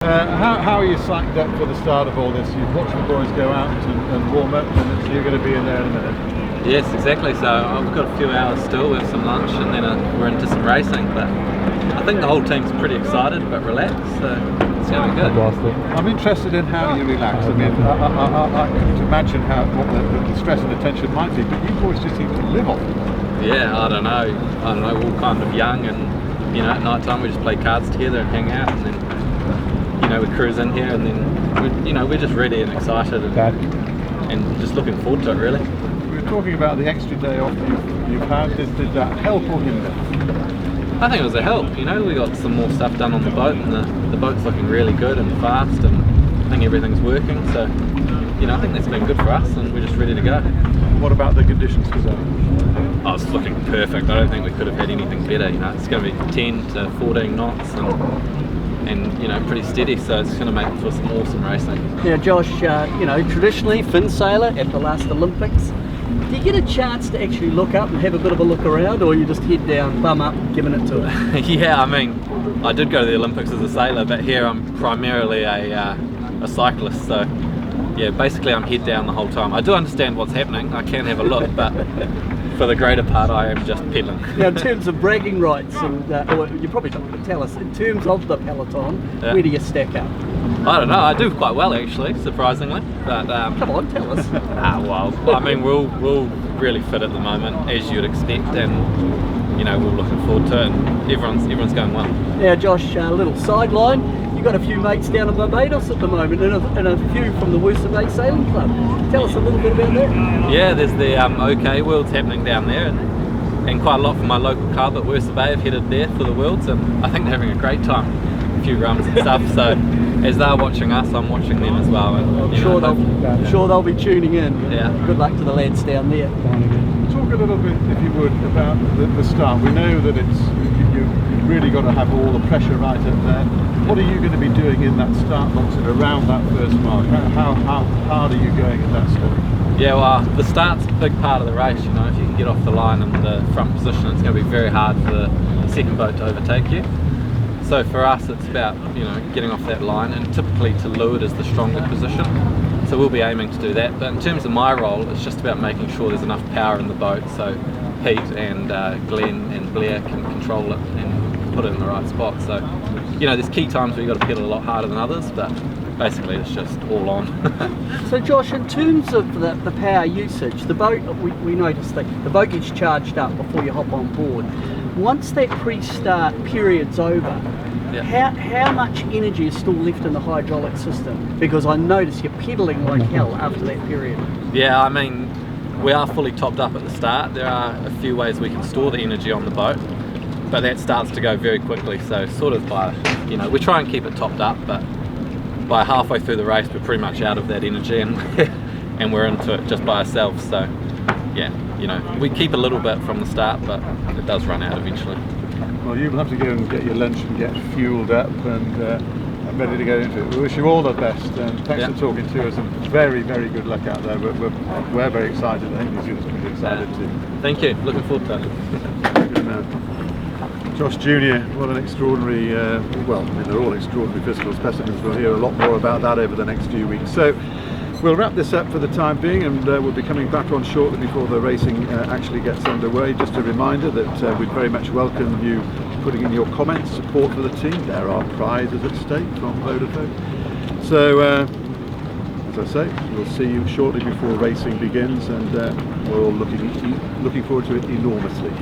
How are you psyched up for the start of all this? You've watched the boys go out and warm up, and you're going to be in there in a minute. Yes, exactly. So I've got a few hours still. We have some lunch, and then we're into some racing. But I think the whole team's pretty excited but relaxed, so it's going to be good. I'm interested in how you relax. I mean, I can imagine what the stress and the tension might be, but you boys just seem to live off it. Yeah, I don't know. We're all kind of young, and at night time we just play cards together and hang out, and then we cruise in here, and then we're just ready and excited and just looking forward to it, really. We were talking about the extra day off you've had. Did that help or hinder? I think it was a help. We got some more stuff done on the boat, and the boat's looking really good and fast, and I think everything's working. So I think that's been good for us, and we're just ready to go. What about the conditions today? Oh, it's looking perfect. I don't think we could have had anything better. It's going to be 10 to 14 knots and pretty steady, so it's going to make for some awesome racing. Now Josh, traditionally fin sailor at the last Olympics, do you get a chance to actually look up and have a bit of a look around, or you just head down, bum up, giving it to it? Yeah, I did go to the Olympics as a sailor, but here I'm primarily a cyclist, so yeah, basically I'm head down the whole time. I do understand what's happening, I can have a look, but for the greater part I am just pedaling. Now in terms of bragging rights, and or you probably don't want to tell us, in terms of the peloton, where do you stack up? I don't know, I do quite well actually, surprisingly. But come on, tell us. We're all really fit at the moment, as you'd expect, and we're looking forward to it, and everyone's going well. Now Josh, a little sideline. You've got a few mates down in Barbados at the moment, and a few from the Worcester Bay Sailing Club. Tell us a little bit about that. Yeah, there's the OK Worlds happening down there, and quite a lot from my local club at Worcester Bay have headed there for the Worlds, and I think they're having a great time. A few rums and stuff, so as they're watching us, I'm watching them as well. And, I'm sure they'll be tuning in. Yeah. Good luck to the lads down there. Talk a little bit, if you would, about the start. We know that you've really got to have all the pressure right up there. What are you going to be doing in that start box and around that first mark? How hard are you going at that stage? Yeah, well, the start's a big part of the race. If you can get off the line in the front position, it's going to be very hard for the second boat to overtake you. So for us, it's about getting off that line, and typically to leeward is the stronger position. So we'll be aiming to do that. But in terms of my role, it's just about making sure there's enough power in the boat so Pete and Glenn and Blair can control it and put it in the right spot. So there's key times where you've got to pedal a lot harder than others, but basically it's just all on. So Josh, in terms of the power usage, the boat, we noticed that the boat gets charged up before you hop on board. Once that pre-start period's over, how much energy is still left in the hydraulic system? Because I notice you're pedaling like hell after that period. Yeah, we are fully topped up at the start. There are a few ways we can store the energy on the boat, but that starts to go very quickly. So sort of by, we try and keep it topped up, but by halfway through the race we're pretty much out of that energy, and we're into it just by ourselves. So yeah, we keep a little bit from the start, but it does run out eventually. Well, you'll have to go and get your lunch and get fueled up and ready to go into it. We wish you all the best, and thanks for talking to us, and very, very good luck out there. We're very excited. I think New Zealand's going to be excited too. Thank you, looking forward to it. Good man. Josh Jr., what an extraordinary, they're all extraordinary physical specimens. We'll hear a lot more about that over the next few weeks. So we'll wrap this up for the time being, and we'll be coming back on shortly before the racing actually gets underway. Just a reminder that we'd very much welcome you putting in your comments, support for the team. There are prizes at stake from Vodafone. So, as I say, we'll see you shortly before racing begins, and we're all looking forward to it enormously.